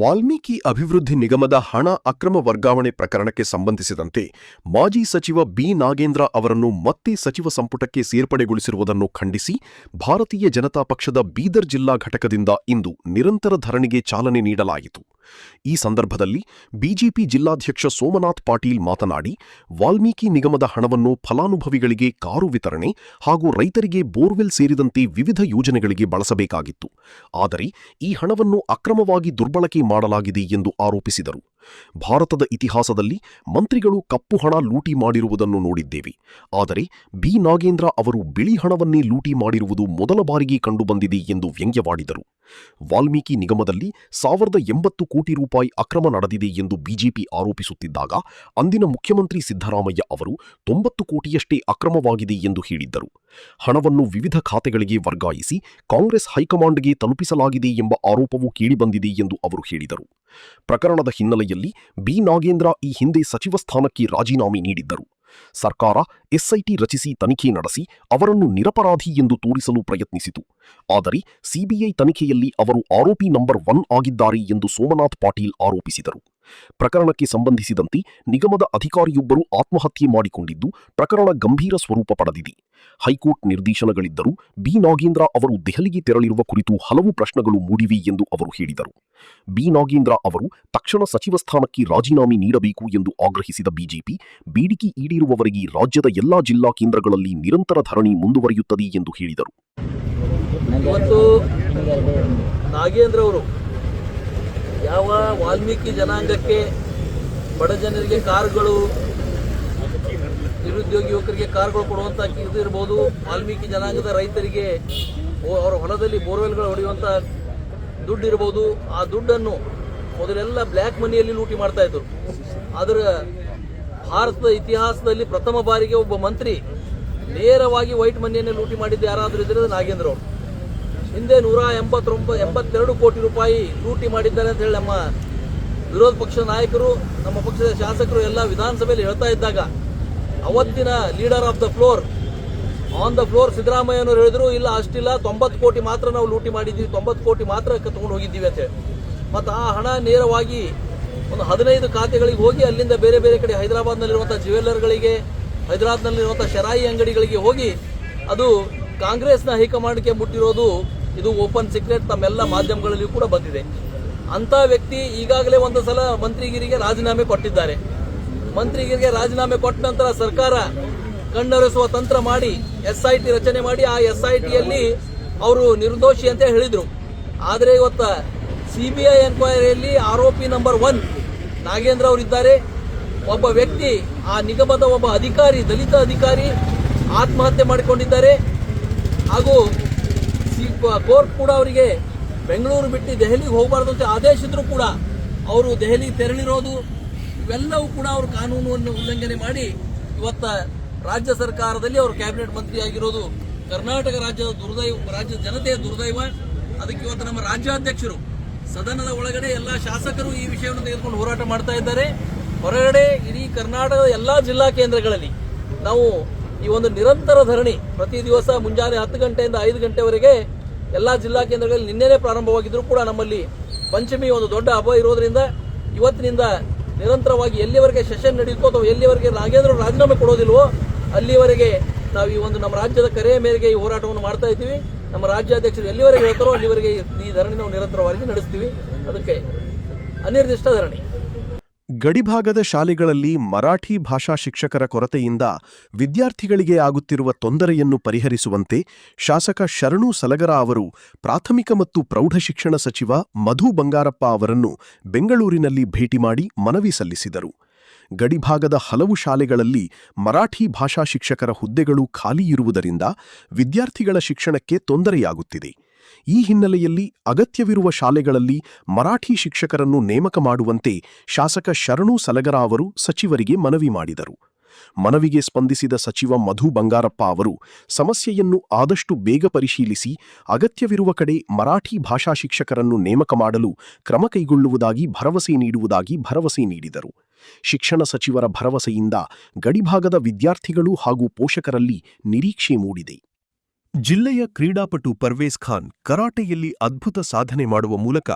ವಾಲ್ಮೀಕಿ ಅಭಿವೃದ್ಧಿ ನಿಗಮದ ಹಣ ಅಕ್ರಮ ವರ್ಗಾವಣೆ ಪ್ರಕರಣಕ್ಕೆ ಸಂಬಂಧಿಸಿದಂತೆ ಮಾಜಿ ಸಚಿವ ಬಿ ನಾಗೇಂದ್ರ ಅವರನ್ನು ಮತ್ತೆ ಸಚಿವ ಸಂಪುಟಕ್ಕೆ ಸೇರ್ಪಡೆಗೊಳಿಸಿರುವುದನ್ನು ಖಂಡಿಸಿ ಭಾರತೀಯ ಜನತಾ ಪಕ್ಷದ ಬೀದರ್ ಜಿಲ್ಲಾ ಘಟಕದಿಂದ ಇಂದು ನಿರಂತರ ಧರಣಿಗೆ ಚಾಲನೆ ನೀಡಲಾಯಿತು. ಈ ಸಂದರ್ಭದಲ್ಲಿ ಬಿಜೆಪಿ ಜಿಲ್ಲಾಧ್ಯಕ್ಷ ಸೋಮನಾಥ್ ಪಾಟೀಲ್ ಮಾತನಾಡಿ, ವಾಲ್ಮೀಕಿ ನಿಗಮದ ಹಣವನ್ನು ಫಲಾನುಭವಿಗಳಿಗೆ ಕಾರು ವಿತರಣೆ ಹಾಗೂ ರೈತರಿಗೆ ಬೋರ್ವೆಲ್ ಸೇರಿದಂತೆ ವಿವಿಧ ಯೋಜನೆಗಳಿಗೆ ಬಳಸಬೇಕಾಗಿತ್ತು. ಆದರೆ ಈ ಹಣವನ್ನು ಅಕ್ರಮವಾಗಿ ದುರ್ಬಳಕೆ ಮಾಡಲಾಗಿದೆ ಎಂದು ಆರೋಪಿಸಿದರು. ಭಾರತದ ಇತಿಹಾಸದಲ್ಲಿ ಮಂತ್ರಿಗಳು ಕಪ್ಪು ಹಣ ಲೂಟಿ ಮಾಡಿರುವುದನ್ನು ನೋಡಿದ್ದೇವೆ. ಆದರೆ ಬಿ ನಾಗೇಂದ್ರ ಅವರು ಬಿಳಿ ಹಣವನ್ನೇ ಲೂಟಿ ಮಾಡಿರುವುದು ಮೊದಲ ಬಾರಿಗೆ ಕಂಡುಬಂದಿದೆ ಎಂದು ವ್ಯಂಗ್ಯವಾಡಿದರು. ವಾಲ್ಮೀಕಿ ನಿಗಮದಲ್ಲಿ 1080 ಕೋಟಿ ರೂಪಾಯಿ ಅಕ್ರಮ ನಡೆದಿದೆ ಎಂದು ಬಿಜೆಪಿ ಆರೋಪಿಸುತ್ತಿದ್ದಾಗ ಅಂದಿನ ಮುಖ್ಯಮಂತ್ರಿ ಸಿದ್ದರಾಮಯ್ಯ ಅವರು 90 ಕೋಟಿಯಷ್ಟೇ ಅಕ್ರಮವಾಗಿದೆ ಎಂದು ಹೇಳಿದ್ದರು. ಹಣವನ್ನು ವಿವಿಧ ಖಾತೆಗಳಿಗೆ ವರ್ಗಾಯಿಸಿ ಕಾಂಗ್ರೆಸ್ ಹೈಕಮಾಂಡ್ಗೆ ತಲುಪಿಸಲಾಗಿದೆ ಎಂಬ ಆರೋಪವೂ ಕೇಳಿಬಂದಿದೆ ಎಂದು ಅವರು ಹೇಳಿದರು. ಪ್ರಕರಣದ ಹಿನ್ನೆಲೆಯಲ್ಲಿ ಬಿ ನಾಗೇಂದ್ರ ಈ ಹಿಂದೆ ಸಚಿವ ಸ್ಥಾನಕ್ಕೆ ರಾಜೀನಾಮೆ ನೀಡಿದ್ದರು. ಸರ್ಕಾರ ಎಸ್ಐಟಿ ರಚಿಸಿ ತನಿಖೆ ನಡೆಸಿ ಅವರನ್ನು ನಿರಪರಾಧಿ ಎಂದು ತೋರಿಸಲು ಪ್ರಯತ್ನಿಸಿತು. ಆದರೆ ಸಿಬಿಐ ತನಿಖೆಯಲ್ಲಿ ಅವರು ಆರೋಪಿ ನಂಬರ್ 1 ಆಗಿದ್ದಾರೆ ಎಂದು ಸೋಮನಾಥ್ ಪಾಟೀಲ್ ಆರೋಪಿಸಿದರು. ಪ್ರಕರಣಕ್ಕೆ ಸಂಬಂಧಿಸಿದಂತೆ ನಿಗಮದ ಅಧಿಕಾರಿಯೊಬ್ಬರು ಆತ್ಮಹತ್ಯೆ ಮಾಡಿಕೊಂಡಿದ್ದು ಪ್ರಕರಣ ಗಂಭೀರ ಸ್ವರೂಪ ಪಡೆದಿದೆ. ಹೈಕೋರ್ಟ್ ನಿರ್ದೇಶನಗಳಿದ್ದರೂ ಬಿ ನಾಗೇಂದ್ರ ಅವರು ದೆಹಲಿಗೆ ತೆರಳಿರುವ ಕುರಿತು ಹಲವು ಪ್ರಶ್ನೆಗಳು ಮೂಡಿವೆ ಎಂದು ಅವರು ಹೇಳಿದರು. ಬಿ ನಾಗೇಂದ್ರ ಅವರು ತಕ್ಷಣ ಸಚಿವ ಸ್ಥಾನಕ್ಕೆ ರಾಜೀನಾಮೆ ನೀಡಬೇಕು ಎಂದು ಆಗ್ರಹಿಸಿದ ಬಿಜೆಪಿ, ಬೇಡಿಕೆ ಈಡೇರುವವರೆಗೆ ರಾಜ್ಯದ ಎಲ್ಲಾ ಜಿಲ್ಲಾ ಕೇಂದ್ರಗಳಲ್ಲಿ ನಿರಂತರ ಧರಣಿ ಮುಂದುವರಿಯುತ್ತದೆ ಎಂದು ಹೇಳಿದರು. ಇವತ್ತು ನಾಗೇಂದ್ರ ಅವರು ಯಾವ ವಾಲ್ಮೀಕಿ ಜನಾಂಗಕ್ಕೆ, ಬಡ ಜನರಿಗೆ ಕಾರುಗಳು, ನಿರುದ್ಯೋಗಿ ಯುವಕರಿಗೆ ಕಾರುಗಳು ಕೊಡುವಂಥ ಇದು ಇರ್ಬೋದು, ವಾಲ್ಮೀಕಿ ಜನಾಂಗದ ರೈತರಿಗೆ ಅವರ ಹೊಲದಲ್ಲಿ ಬೋರ್ವೆಲ್ಗಳು ಹೊಡೆಯುವಂಥ ದುಡ್ಡು ಇರ್ಬೋದು. ಆ ದುಡ್ಡನ್ನು ಮೊದಲೆಲ್ಲ ಬ್ಲ್ಯಾಕ್ ಮನಿಯಲ್ಲಿ ಲೂಟಿ ಮಾಡ್ತಾ ಇದ್ರು. ಆದರೆ ಭಾರತದ ಇತಿಹಾಸದಲ್ಲಿ ಪ್ರಥಮ ಬಾರಿಗೆ ಒಬ್ಬ ಮಂತ್ರಿ ನೇರವಾಗಿ ವೈಟ್ ಮನಿಯನ್ನು ಲೂಟಿ ಮಾಡಿದ್ದು ಯಾರಾದರೂ ಇದ್ದರೆ ನಾಗೇಂದ್ರ ಅವರು. ಹಿಂದೆ 182 ಕೋಟಿ ರೂಪಾಯಿ ಲೂಟಿ ಮಾಡಿದ್ದಾರೆ ಅಂತ ಹೇಳಿ ನಮ್ಮ ವಿರೋಧ ಪಕ್ಷದ ನಾಯಕರು, ನಮ್ಮ ಪಕ್ಷದ ಶಾಸಕರು ಎಲ್ಲ ವಿಧಾನಸಭೆಯಲ್ಲಿ ಹೇಳ್ತಾ ಇದ್ದಾಗ ಅವತ್ತಿನ leader of the floor, on the floor ಸಿದ್ದರಾಮಯ್ಯನವರು ಹೇಳಿದ್ರು, ಇಲ್ಲ ಅಷ್ಟಿಲ್ಲ, 90 ಕೋಟಿ ಮಾತ್ರ ನಾವು ಲೂಟಿ ಮಾಡಿದ್ದೀವಿ, 90 ಕೋಟಿ ಮಾತ್ರ ತಗೊಂಡು ಹೋಗಿದ್ದೀವಿ ಅಂತೇಳಿ. ಮತ್ತು ಆ ಹಣ ನೇರವಾಗಿ ಒಂದು 15 ಖಾತೆಗಳಿಗೆ ಹೋಗಿ ಅಲ್ಲಿಂದ ಬೇರೆ ಬೇರೆ ಕಡೆ ಹೈದರಾಬಾದ್ನಲ್ಲಿರುವಂಥ ಜ್ಯುವೆಲ್ಲರ್ಗಳಿಗೆ, ಹೈದರಾಬಾದ್ನಲ್ಲಿರುವಂಥ ಶರಾಯಿ ಅಂಗಡಿಗಳಿಗೆ ಹೋಗಿ ಅದು ಕಾಂಗ್ರೆಸ್ನ ಹೈಕಮಾಂಡ್ಗೆ ಮುಟ್ಟಿರೋದು ಇದು ಓಪನ್ ಸೀಕ್ರೆಟ್, ತಮ್ಮೆಲ್ಲ ಮಾಧ್ಯಮಗಳಲ್ಲಿಯೂ ಕೂಡ ಬಂದಿದೆ. ಅಂಥ ವ್ಯಕ್ತಿ ಈಗಾಗಲೇ ಒಂದು ಸಲ ಮಂತ್ರಿಗಿರಿಗೆ ರಾಜೀನಾಮೆ ಕೊಟ್ಟಿದ್ದಾರೆ. ಮಂತ್ರಿಗಿರಿಗೆ ರಾಜೀನಾಮೆ ಕೊಟ್ಟ ನಂತರ ಸರ್ಕಾರ ಕಣ್ಣೊರೆಸುವ ತಂತ್ರ ಮಾಡಿ SIT ರಚನೆ ಮಾಡಿ ಆ SITಯಲ್ಲಿ ಅವರು ನಿರ್ದೋಷಿ ಅಂತ ಹೇಳಿದರು. ಆದರೆ ಇವತ್ತು CBI ಎನ್ಕ್ವೈರಿಯಲ್ಲಿ ಆರೋಪಿ ನಂಬರ್ 1 ನಾಗೇಂದ್ರ ಅವರಿದ್ದಾರೆ. ಒಬ್ಬ ವ್ಯಕ್ತಿ, ಆ ನಿಗಮದ ಒಬ್ಬ ಅಧಿಕಾರಿ, ದಲಿತ ಅಧಿಕಾರಿ ಆತ್ಮಹತ್ಯೆ ಮಾಡಿಕೊಂಡಿದ್ದಾರೆ. ಹಾಗೂ ಕೋರ್ಟ್ ಕೂಡ ಅವರಿಗೆ ಬೆಂಗಳೂರು ಬಿಟ್ಟು ದೆಹಲಿಗೆ ಹೋಗಬಾರ್ದು ಅಂತ ಆದೇಶಿದ್ರು ಕೂಡ ಅವರು ದೆಹಲಿ ತೆರಳಿರೋದು, ಇವೆಲ್ಲವೂ ಕೂಡ ಅವರು ಕಾನೂನನ್ನು ಉಲ್ಲಂಘನೆ ಮಾಡಿ ಇವತ್ತ ರಾಜ್ಯ ಸರ್ಕಾರದಲ್ಲಿ ಅವರು ಕ್ಯಾಬಿನೆಟ್ ಮಂತ್ರಿ ಆಗಿರೋದು ಕರ್ನಾಟಕ ರಾಜ್ಯದ ದುರ್ದೈವ, ರಾಜ್ಯದ ಜನತೆಯ ದುರ್ದೈವ. ಅದಕ್ಕೆ ಇವತ್ತು ನಮ್ಮ ರಾಜ್ಯಾಧ್ಯಕ್ಷರು ಸದನದ ಒಳಗಡೆ ಎಲ್ಲ ಶಾಸಕರು ಈ ವಿಷಯವನ್ನು ತೆಗೆದುಕೊಂಡು ಹೋರಾಟ ಮಾಡ್ತಾ ಇದ್ದಾರೆ. ಹೊರಗಡೆ ಇಡೀ ಕರ್ನಾಟಕದ ಎಲ್ಲ ಜಿಲ್ಲಾ ಕೇಂದ್ರಗಳಲ್ಲಿ ನಾವು ಈ ಒಂದು ನಿರಂತರ ಧರಣಿ ಪ್ರತಿ ದಿವಸ ಮುಂಜಾನೆ 10 ಗಂಟೆಯಿಂದ 5 ಗಂಟೆವರೆಗೆ ಎಲ್ಲ ಜಿಲ್ಲಾ ಕೇಂದ್ರಗಳಲ್ಲಿ ನಿನ್ನೆನೇ ಪ್ರಾರಂಭವಾಗಿದ್ದರೂ ಕೂಡ ನಮ್ಮಲ್ಲಿ ಪಂಚಮಿ ಒಂದು ದೊಡ್ಡ ಹಬ್ಬ ಇರೋದ್ರಿಂದ ಇವತ್ತಿನಿಂದ ನಿರಂತರವಾಗಿ ಎಲ್ಲಿವರೆಗೆ ಸೆಷನ್ ನಡೆಯುತ್ತೋ ಅಥವಾ ಎಲ್ಲಿವರೆಗೆ ನಾಗೇಂದ್ರ ರಾಜೀನಾಮೆ ಕೊಡೋದಿಲ್ವೋ ಅಲ್ಲಿವರೆಗೆ ನಾವು ಈ ಒಂದು ನಮ್ಮ ರಾಜ್ಯದ ಕರೆಯ ಮೇರೆಗೆ ಈ ಹೋರಾಟವನ್ನು ಮಾಡ್ತಾ ಇದ್ದೀವಿ. ನಮ್ಮ ರಾಜ್ಯಾಧ್ಯಕ್ಷರು ಎಲ್ಲಿವರೆಗೆ ಹೇಳ್ತಾರೋ ಅಲ್ಲಿವರೆಗೆ ಈ ಧರಣಿ ನಾವು ನಿರಂತರವಾಗಿ ನಡೆಸ್ತೀವಿ. ಅದಕ್ಕೆ ಅನಿರ್ದಿಷ್ಟ ಧರಣಿ. ಗಡಿಭಾಗದ ಶಾಲೆಗಳಲ್ಲಿ ಮರಾಠಿ ಭಾಷಾ ಶಿಕ್ಷಕರ ಕೊರತೆಯಿಂದ ವಿದ್ಯಾರ್ಥಿಗಳಿಗೆ ಆಗುತ್ತಿರುವ ತೊಂದರೆಯನ್ನು ಪರಿಹರಿಸುವಂತೆ ಶಾಸಕ ಶರಣು ಸಲಗರ ಅವರು ಪ್ರಾಥಮಿಕ ಮತ್ತು ಪ್ರೌಢಶಿಕ್ಷಣ ಸಚಿವ ಮಧು ಬಂಗಾರಪ್ಪ ಅವರನ್ನು ಬೆಂಗಳೂರಿನಲ್ಲಿ ಭೇಟಿ ಮಾಡಿ ಮನವಿ ಸಲ್ಲಿಸಿದರು. ಗಡಿಭಾಗದ ಹಲವು ಶಾಲೆಗಳಲ್ಲಿ ಮರಾಠಿ ಭಾಷಾ ಶಿಕ್ಷಕರ ಹುದ್ದೆಗಳು ಖಾಲಿ ಇರುವುದರಿಂದ ವಿದ್ಯಾರ್ಥಿಗಳ ಶಿಕ್ಷಣಕ್ಕೆ ತೊಂದರೆಯಾಗುತ್ತಿದೆ. ಈ ಹಿನ್ನೆಲೆಯಲ್ಲಿ ಅಗತ್ಯವಿರುವ ಶಾಲೆಗಳಲ್ಲಿ ಮರಾಠಿ ಶಿಕ್ಷಕರನ್ನು ನೇಮಕ ಮಾಡುವಂತೆ ಶಾಸಕ ಶರಣು ಸಲಗರ ಅವರು ಸಚಿವರಿಗೆ ಮನವಿ ಮಾಡಿದರು. ಮನವಿಗೆ ಸ್ಪಂದಿಸಿದ ಸಚಿವ ಮಧು ಬಂಗಾರಪ್ಪ ಅವರು ಸಮಸ್ಯೆಯನ್ನು ಆದಷ್ಟು ಬೇಗ ಪರಿಶೀಲಿಸಿ ಅಗತ್ಯವಿರುವ ಕಡೆ ಮರಾಠಿ ಭಾಷಾ ಶಿಕ್ಷಕರನ್ನು ನೇಮಕ ಮಾಡಲು ಕ್ರಮ ಕೈಗೊಳ್ಳುವುದಾಗಿ ಭರವಸೆ ನೀಡಿದರು. ಶಿಕ್ಷಣ ಸಚಿವರ ಭರವಸೆಯಿಂದ ಗಡಿಭಾಗದ ವಿದ್ಯಾರ್ಥಿಗಳು ಹಾಗೂ ಪೋಷಕರಲ್ಲಿ ನಿರೀಕ್ಷೆ ಮೂಡಿದೆ. ಜಿಲ್ಲೆಯ ಕ್ರೀಡಾಪಟು ಪರ್ವೇಜ್ ಖಾನ್ ಕರಾಟೆಯಲ್ಲಿ ಅದ್ಭುತ ಸಾಧನೆ ಮಾಡುವ ಮೂಲಕ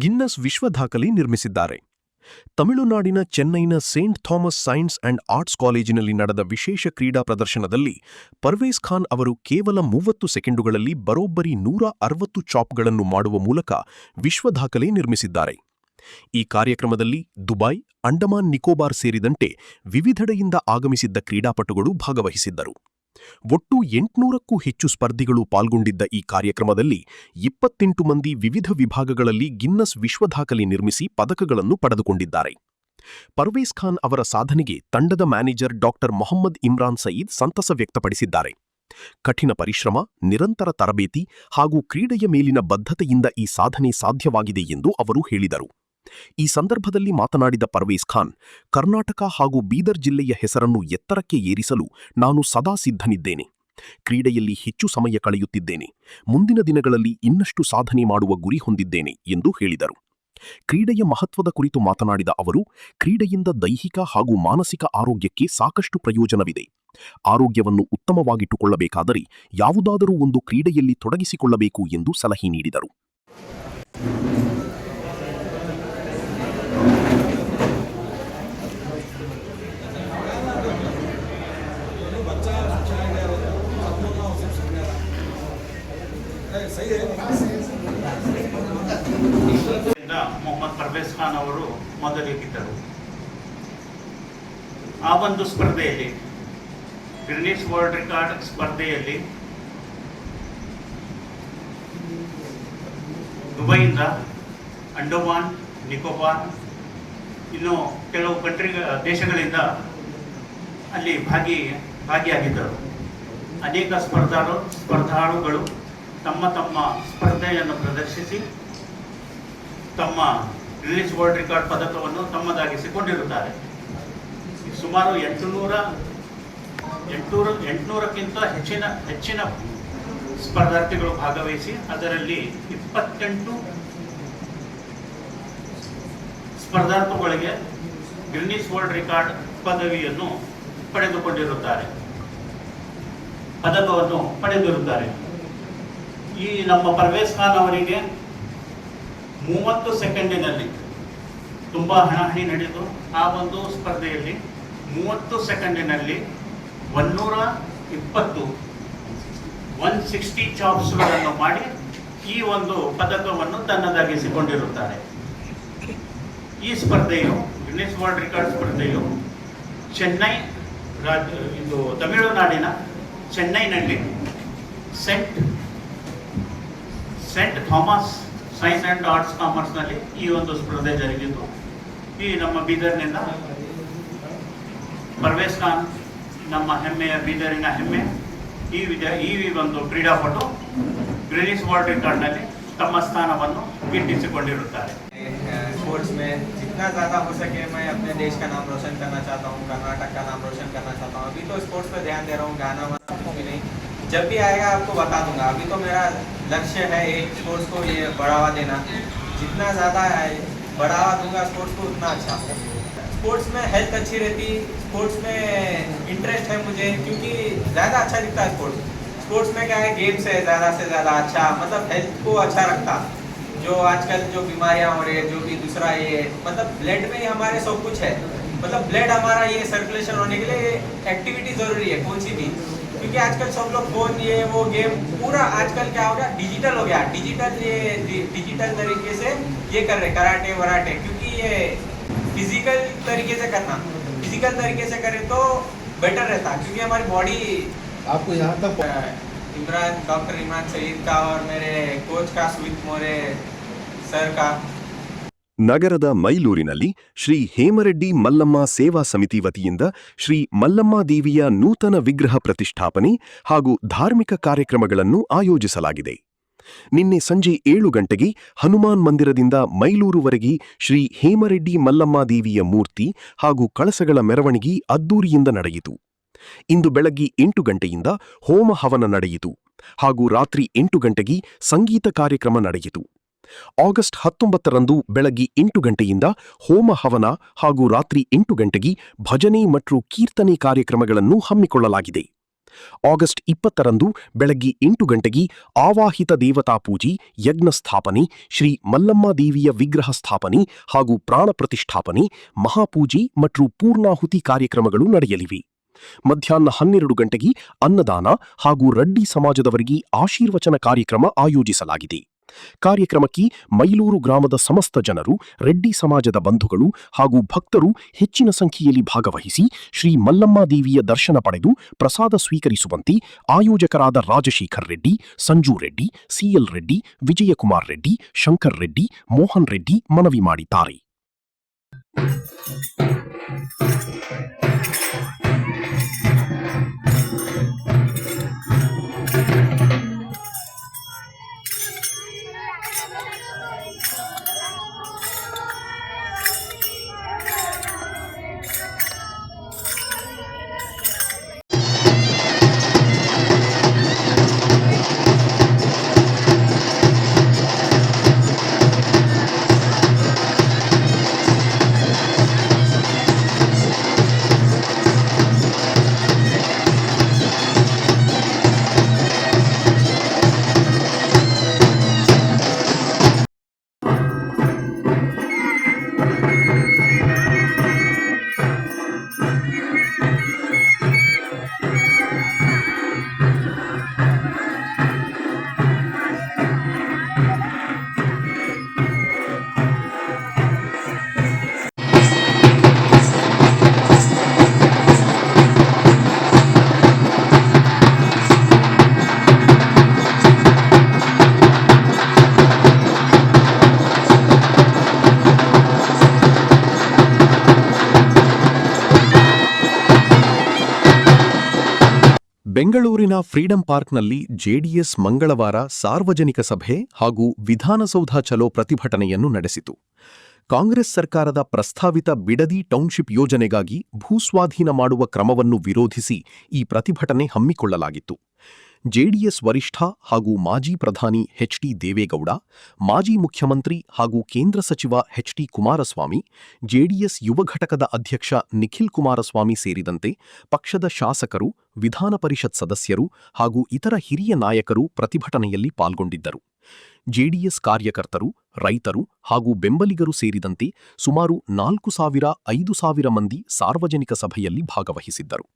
ಗಿನ್ನಸ್ ವಿಶ್ವ ದಾಖಲೆ ನಿರ್ಮಿಸಿದ್ದಾರೆ. ತಮಿಳುನಾಡಿನ ಚೆನ್ನೈನ Saint Thomas science and arts ಕಾಲೇಜಿನಲ್ಲಿ ನಡೆದ ವಿಶೇಷ ಕ್ರೀಡಾ ಪ್ರದರ್ಶನದಲ್ಲಿ ಪರ್ವೇಜ್ ಖಾನ್ ಅವರು ಕೇವಲ 30 ಸೆಕೆಂಡುಗಳಲ್ಲಿ ಬರೋಬ್ಬರಿ 160 ಚಾಪ್ಗಳನ್ನು ಮಾಡುವ ಮೂಲಕ ವಿಶ್ವ ದಾಖಲೆ ನಿರ್ಮಿಸಿದ್ದಾರೆ. ಈ ಕಾರ್ಯಕ್ರಮದಲ್ಲಿ ದುಬೈ, ಅಂಡಮಾನ್ ನಿಕೋಬಾರ್ ಸೇರಿದಂತೆ ವಿವಿಧೆಡೆಯಿಂದ ಆಗಮಿಸಿದ್ದ ಕ್ರೀಡಾಪಟುಗಳು ಭಾಗವಹಿಸಿದ್ದರು. ಒಟ್ಟು 800ಕ್ಕೂ ಹೆಚ್ಚು ಸ್ಪರ್ಧಿಗಳು ಪಾಲ್ಗೊಂಡಿದ್ದ ಈ ಕಾರ್ಯಕ್ರಮದಲ್ಲಿ 28 ಮಂದಿ ವಿವಿಧ ವಿಭಾಗಗಳಲ್ಲಿ ಗಿನ್ನಸ್ ವಿಶ್ವ ದಾಖಲೆ ನಿರ್ಮಿಸಿ ಪದಕಗಳನ್ನು ಪಡೆದುಕೊಂಡಿದ್ದಾರೆ. ಪರ್ವೇಜ್ ಖಾನ್ ಅವರ ಸಾಧನೆಗೆ ತಂಡದ ಮ್ಯಾನೇಜರ್ ಡಾಕ್ಟರ್ ಮೊಹಮ್ಮದ್ ಇಮ್ರಾನ್ ಸಯೀದ್ ಸಂತಸ ವ್ಯಕ್ತಪಡಿಸಿದ್ದಾರೆ. ಕಠಿಣ ಪರಿಶ್ರಮ, ನಿರಂತರ ತರಬೇತಿ ಹಾಗೂ ಕ್ರೀಡೆಯ ಮೇಲಿನ ಬದ್ಧತೆಯಿಂದ ಈ ಸಾಧನೆ ಸಾಧ್ಯವಾಗಿದೆ ಎಂದು ಅವರು ಹೇಳಿದರು. ಈ ಸಂದರ್ಭದಲ್ಲಿ ಮಾತನಾಡಿದ ಪರ್ವೇಜ್ ಖಾನ್, ಕರ್ನಾಟಕ ಹಾಗೂ ಬೀದರ್ ಜಿಲ್ಲೆಯ ಹೆಸರನ್ನು ಎತ್ತರಕ್ಕೆ ಏರಿಸಲು ನಾನು ಸದಾ ಸಿದ್ಧನಿದ್ದೇನೆ. ಕ್ರೀಡೆಯಲ್ಲಿ ಹೆಚ್ಚು ಸಮಯ ಕಳೆಯುತ್ತಿದ್ದೇನೆ. ಮುಂದಿನ ದಿನಗಳಲ್ಲಿ ಇನ್ನಷ್ಟು ಸಾಧನೆ ಮಾಡುವ ಗುರಿ ಹೊಂದಿದ್ದೇನೆ ಎಂದು ಹೇಳಿದರು. ಕ್ರೀಡೆಯ ಮಹತ್ವದ ಕುರಿತು ಮಾತನಾಡಿದ ಅವರು, ಕ್ರೀಡೆಯಿಂದ ದೈಹಿಕ ಹಾಗೂ ಮಾನಸಿಕ ಆರೋಗ್ಯಕ್ಕೆ ಸಾಕಷ್ಟು ಪ್ರಯೋಜನವಿದೆ. ಆರೋಗ್ಯವನ್ನು ಉತ್ತಮವಾಗಿಟ್ಟುಕೊಳ್ಳಬೇಕಾದರೆ ಯಾವುದಾದರೂ ಒಂದು ಕ್ರೀಡೆಯಲ್ಲಿ ತೊಡಗಿಸಿಕೊಳ್ಳಬೇಕು ಎಂದು ಸಲಹೆ ನೀಡಿದರು. ಮೊಹಮ್ಮದ್ ಪರ್ವೇಜ್ ಖಾನ್ ಅವರು ಮೊದಲಿಗಿದ್ದರು. ಆ ಒಂದು ಸ್ಪರ್ಧೆಯಲ್ಲಿ, ಗಿನ್ನಿಸ್ ವರ್ಲ್ಡ್ ರೆಕಾರ್ಡ್ ಸ್ಪರ್ಧೆಯಲ್ಲಿ ದುಬೈಯಿಂದ, ಅಂಡಮಾನ್ ನಿಕೋಬಾರ್, ಇನ್ನು ಕೆಲವು ದೇಶಗಳಿಂದ ಅಲ್ಲಿ ಭಾಗಿಯಾಗಿದ್ದರು. ಅನೇಕ ಸ್ಪರ್ಧಾಳುಗಳು ತಮ್ಮ ಸ್ಪರ್ಧೆಯನ್ನು ಪ್ರದರ್ಶಿಸಿ ತಮ್ಮ ಗಿನ್ನಿಸ್ ವರ್ಲ್ಡ್ ರೆಕಾರ್ಡ್ ಪದಕವನ್ನು ತಮ್ಮದಾಗಿಸಿಕೊಂಡಿರುತ್ತಾರೆ. ಸುಮಾರು 800ಕ್ಕಿಂತ ಹೆಚ್ಚಿನ ಸ್ಪರ್ಧಾರ್ಥಿಗಳು ಭಾಗವಹಿಸಿ ಅದರಲ್ಲಿ 28 ಸ್ಪರ್ಧಾರ್ಥಿಗಳಿಗೆ ಗಿನ್ನಿಸ್ ವರ್ಲ್ಡ್ ರೆಕಾರ್ಡ್ ಪದಕವನ್ನು ಪಡೆದಿರುತ್ತಾರೆ. ಈ ನಮ್ಮ ಪರ್ವೇಜ್ ಖಾನ್ ಅವರಿಗೆ 30 ಸೆಕೆಂಡಿನಲ್ಲಿ ತುಂಬಾ ಹಣಾಹಣಿ ನಡೆದು ಆ ಒಂದು ಸ್ಪರ್ಧೆಯಲ್ಲಿ 30 ಸೆಕೆಂಡಿನಲ್ಲಿ 160 ಚಾಪ್ಸ್ಗಳನ್ನು ಮಾಡಿ ಈ ಒಂದು ಪದಕವನ್ನು ತನ್ನದಾಗಿಸಿಕೊಂಡಿರುತ್ತಾರೆ. ಈ ಸ್ಪರ್ಧೆಯು, ಗಿನ್ನಿಸ್ ವರ್ಲ್ಡ್ ರೆಕಾರ್ಡ್ ಸ್ಪರ್ಧೆಯು ತಮಿಳುನಾಡಿನ ಚೆನ್ನೈನಲ್ಲಿ Saint Thomas science and arts ಕಾಮರ್ಸ್ನಲ್ಲಿ ಈ ಒಂದು ಸ್ಪರ್ಧೆ ಜರುಗಿದ್ದು, ಈ ನಮ್ಮ ಬೀದರ್ನಿಂದ ಪರ್ವೇಜ್ ಖಾನ್ ನಮ್ಮ ಹೆಮ್ಮೆಯ ಬೀದರಿನ ಹೆಮ್ಮೆ. ಈ ಒಂದು ಕ್ರೀಡಾಪಟು ಗಿನ್ನಿಸ್ ವರ್ಲ್ಡ್ ರೆಕಾರ್ಡ್ನಲ್ಲಿ ತಮ್ಮ ಸ್ಥಾನವನ್ನು ಗಿಟ್ಟಿಸಿಕೊಂಡಿರುತ್ತಾರೆ. स्पोर्ट्स में जितना ज़्यादा हो सके मैं अपने देश का नाम रोशन करना चाहता हूँ, कर्नाटक का नाम रोशन करना चाहता हूँ. अभी तो स्पोर्ट्स पे ध्यान दे रहा हूँ, गाना वाना कुछ भी नहीं. जब भी आएगा आपको बता दूंगा. अभी तो मेरा लक्ष्य है एक स्पोर्ट्स को ये बढ़ावा देना. जितना ज़्यादा बढ़ावा दूंगा स्पोर्ट्स को उतना अच्छा. स्पोर्ट्स में हेल्थ अच्छी रहती, स्पोर्ट्स में इंटरेस्ट है मुझे क्योंकि ज़्यादा अच्छा दिखता है स्पोर्ट्स. स्पोर्ट्स में क्या है, गेम्स है ज़्यादा से ज़्यादा अच्छा, मतलब हेल्थ को अच्छा रखता. जो आजकल जो बीमारियां हो रही है, जो भी दूसरा ये मतलब ब्लड में ही हमारे सब कुछ है. मतलब ब्लड हमारा ये सर्कुलेशन होने के लिए एक्टिविटी ज़रूरी है कौन सी भी. क्योंकि आजकल सब लोग फोन ये वो गेम पूरा आजकल क्या हो गया, डिजिटल हो गया. डिजिटल तरीके से ये कर रहे कराटे वराटे. क्योंकि ये फिजिकल तरीके से करना, फिजिकल तरीके से करें तो बेटर रहता. क्योंकि हमारी बॉडी आपको यहाँ तक डॉक्टर इमरान सईद का और मेरे कोच का सुमित मोरे सर का. ನಗರದ ಮೈಲೂರಿನಲ್ಲಿ ಶ್ರೀ ಹೇಮರೆಡ್ಡಿ ಮಲ್ಲಮ್ಮ ಸೇವಾ ಸಮಿತಿ ವತಿಯಿಂದ ಶ್ರೀ ಮಲ್ಲಮ್ಮಾದೇವಿಯ ನೂತನ ವಿಗ್ರಹ ಪ್ರತಿಷ್ಠಾಪನೆ ಹಾಗೂ ಧಾರ್ಮಿಕ ಕಾರ್ಯಕ್ರಮಗಳನ್ನು ಆಯೋಜಿಸಲಾಗಿದೆ. ನಿನ್ನೆ ಸಂಜೆ 7 ಗಂಟೆಗೆ ಹನುಮಾನ್ ಮಂದಿರದಿಂದ ಮೈಲೂರುವರೆಗೆ ಶ್ರೀ ಹೇಮರೆಡ್ಡಿ ಮಲ್ಲಮ್ಮಾದೇವಿಯ ಮೂರ್ತಿ ಹಾಗೂ ಕಳಸಗಳ ಮೆರವಣಿಗೆ ಅದ್ದೂರಿಯಿಂದ ನಡೆಯಿತು. ಇಂದು ಬೆಳಗ್ಗೆ 8 ಗಂಟೆಯಿಂದ ಹೋಮ ಹವನ ನಡೆಯಿತು ಹಾಗೂ ರಾತ್ರಿ 8 ಗಂಟೆಗೆ ಸಂಗೀತ ಕಾರ್ಯಕ್ರಮ ನಡೆಯಿತು. ಆಗಸ್ಟ್ 19ರಂದು ಬೆಳಗ್ಗೆ 8 ಗಂಟೆಯಿಂದ ಹೋಮ ಹವನ ಹಾಗೂ ರಾತ್ರಿ 8 ಗಂಟೆಗೆ ಭಜನೆ ಮತ್ತು ಕೀರ್ತನೆ ಕಾರ್ಯಕ್ರಮಗಳನ್ನು ಹಮ್ಮಿಕೊಳ್ಳಲಾಗಿದೆ. ಆಗಸ್ಟ್ 20ರಂದು ಬೆಳಗ್ಗೆ 8 ಗಂಟೆಗೆ ಆವಾಹಿತ ದೇವತಾ ಪೂಜೆ, ಯಜ್ಞ ಸ್ಥಾಪನೆ, ಶ್ರೀ ಮಲ್ಲಮ್ಮ ದೇವಿಯ ವಿಗ್ರಹ ಸ್ಥಾಪನೆ ಹಾಗೂ ಪ್ರಾಣ ಪ್ರತಿಷ್ಠಾಪನೆ, ಮಹಾಪೂಜೆ ಮತ್ತು ಪೂರ್ಣಾಹುತಿ ಕಾರ್ಯಕ್ರಮಗಳು ನಡೆಯಲಿವೆ. ಮಧ್ಯಾಹ್ನ 12 ಗಂಟೆಗೆ ಅನ್ನದಾನ ಹಾಗೂ ರೆಡ್ಡಿ ಸಮಾಜದವರಿಗೆ ಆಶೀರ್ವಚನ ಕಾರ್ಯಕ್ರಮ ಆಯೋಜಿಸಲಾಗಿದೆ. ಕಾರ್ಯಕ್ರಮಕ್ಕೆ ಮೈಲೂರು ಗ್ರಾಮದ ಸಮಸ್ತ ಜನರು, ರೆಡ್ಡಿ ಸಮಾಜದ ಬಂಧುಗಳು ಹಾಗೂ ಭಕ್ತರು ಹೆಚ್ಚಿನ ಸಂಖ್ಯೆಯಲ್ಲಿ ಭಾಗವಹಿಸಿ ಶ್ರೀ ಮಲ್ಲಮ್ಮ ದೇವಿಯ ದರ್ಶನ ಪಡೆದು ಪ್ರಸಾದ ಸ್ವೀಕರಿಸುವಂತೆ ಆಯೋಜಕರಾದ ರಾಜಶೇಖರ್ ರೆಡ್ಡಿ, ಸಂಜು ರೆಡ್ಡಿ, ಸಿಎಲ್ ರೆಡ್ಡಿ, ವಿಜಯಕುಮಾರ್ ರೆಡ್ಡಿ, ಶಂಕರ್ ರೆಡ್ಡಿ, ಮೋಹನ್ ರೆಡ್ಡಿ ಮನವಿ ಮಾಡಿದ್ದಾರೆ. ಬೆಂಗಳೂರಿನ ಫ್ರೀಡಂ ಪಾರ್ಕ್ನಲ್ಲಿ ಜೆಡಿಎಸ್ ಮಂಗಳವಾರ ಸಾರ್ವಜನಿಕ ಸಭೆ ಹಾಗೂ ವಿಧಾನಸೌಧ ಚಲೋ ಪ್ರತಿಭಟನೆಯನ್ನು ನಡೆಸಿತು. ಕಾಂಗ್ರೆಸ್ ಸರ್ಕಾರದ ಪ್ರಸ್ತಾವಿತ ಬಿಡದಿ ಟೌನ್ಶಿಪ್ ಯೋಜನೆಗಾಗಿ ಭೂಸ್ವಾಧೀನ ಮಾಡುವ ಕ್ರಮವನ್ನು ವಿರೋಧಿಸಿ ಈ ಪ್ರತಿಭಟನೆ ಹಮ್ಮಿಕೊಳ್ಳಲಾಗಿತ್ತು. ಜೆಡಿಎಸ್ ವರಿಷ್ಠ ಹಾಗೂ ಮಾಜಿ ಪ್ರಧಾನಿ ಎಚ್.ಡಿ. ದೇವೇಗೌಡ, ಮಾಜಿ ಮುಖ್ಯಮಂತ್ರಿ ಹಾಗೂ ಕೇಂದ್ರ ಸಚಿವ ಎಚ್.ಡಿ. ಕುಮಾರಸ್ವಾಮಿ, ಜೆಡಿಎಸ್ ಯುವ ಘಟಕದ ಅಧ್ಯಕ್ಷ ನಿಖಿಲ್ ಕುಮಾರಸ್ವಾಮಿ ಸೇರಿದಂತೆ ಪಕ್ಷದ ಶಾಸಕರು, ವಿಧಾನ ಪರಿಷತ್ ಸದಸ್ಯರು ಹಾಗೂ ಇತರ ಹಿರಿಯ ನಾಯಕರು ಪ್ರತಿಭಟನೆಯಲ್ಲಿ ಪಾಲ್ಗೊಂಡಿದ್ದರು. ಜೆಡಿಎಸ್ ಕಾರ್ಯಕರ್ತರು, ರೈತರು ಹಾಗೂ ಬೆಂಬಲಿಗರು ಸೇರಿದಂತೆ ಸುಮಾರು 4,000-5,000 ಮಂದಿ ಸಾರ್ವಜನಿಕ ಸಭೆಯಲ್ಲಿ ಭಾಗವಹಿಸಿದ್ದರು.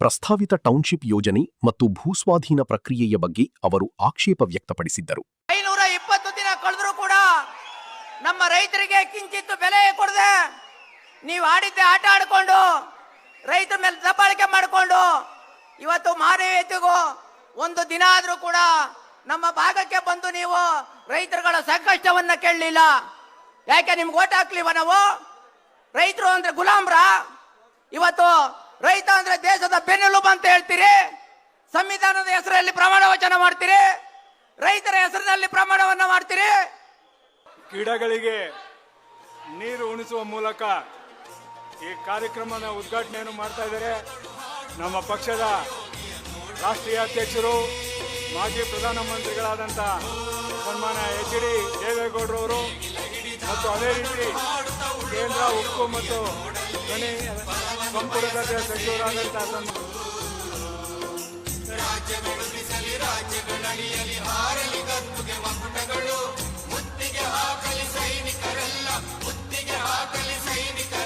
ಪ್ರಸ್ತಾವಿತ ಟೌನ್ಶಿಪ್ ಯೋಜನೆ ಮತ್ತು ಭೂಸ್ವಾಧೀನ ಪ್ರಕ್ರಿಯೆಯ ಬಗ್ಗೆ ಅವರು ಆಕ್ಷೇಪ ವ್ಯಕ್ತಪಡಿಸಿದ್ದರು. 520 ದಿನ ಕಳೆದರೂ ಕೂಡ ನಮ್ಮ ರೈತರಿಗೆ ಕಿಂಚಿತ್ತು ಬೆಲೆ ಕೊಡದೆ ನೀವು ಆಡಿದ್ದೆ ಆಟ ಆಡಿಕೊಂಡು ರೈತರ ಮೇಲೆ ದಬ್ಬಾಳಿಕೆ ಮಾಡಿಕೊಂಡು ಇವತ್ತು ಮಾನವೀಯತೆಗೂ ಒಂದು ದಿನ ಆದರೂ ಕೂಡ ನಮ್ಮ ಭಾಗಕ್ಕೆ ಬಂದು ನೀವು ರೈತರುಗಳ ಸಂಕಷ್ಟವನ್ನ ಕೇಳಲಿಲ್ಲ. ಯಾಕೆ ನಿಮ್ಗೆ ಓಟ್ ಹಾಕ್ಲಿವ ನಾವು? ರೈತರು ಅಂದ್ರೆ ಗುಲಾಮ್ರ? ಇವತ್ತು ರೈತ ಅಂದ್ರೆ ದೇಶದ ಬೆನ್ನೆಲುಬು ಅಂತ ಹೇಳ್ತೀರಿ. ಸಂವಿಧಾನದ ಹೆಸರಲ್ಲಿ ಪ್ರಮಾಣ ವಚನ ಮಾಡ್ತೀರಿ, ರೈತರ ಹೆಸರಿನಲ್ಲಿ ಪ್ರಮಾಣವನ್ನ ಮಾಡ್ತೀರಿ. ಗಿಡಗಳಿಗೆ ನೀರು ಉಣಿಸುವ ಮೂಲಕ ಈ ಕಾರ್ಯಕ್ರಮದ ಉದ್ಘಾಟನೆಯನ್ನು ಮಾಡ್ತಾ ಇದ್ದಾರೆ. ನಮ್ಮ ಪಕ್ಷದ ರಾಷ್ಟ್ರೀಯ ಅಧ್ಯಕ್ಷರು, ಮಾಜಿ ಪ್ರಧಾನಮಂತ್ರಿಗಳಾದಂಥ ಸನ್ಮಾನ್ಯ ಎಚ್.ಡಿ. ದೇವೇಗೌಡರವರು ಮತ್ತು ಅದೇ ರೀತಿ ಕೇಂದ್ರ ಉಕ್ಕು ಮತ್ತು ಗಣಿ ಸಂಪುಟದ ಸಚಿವರಾದಂಥ ಮುತ್ತಿಗೆ ಹಾಕಲಿ ಸೈನಿಕರೆಲ್ಲ, ಮುತ್ತಿಗೆ ಹಾಕಲಿ ಸೈನಿಕರ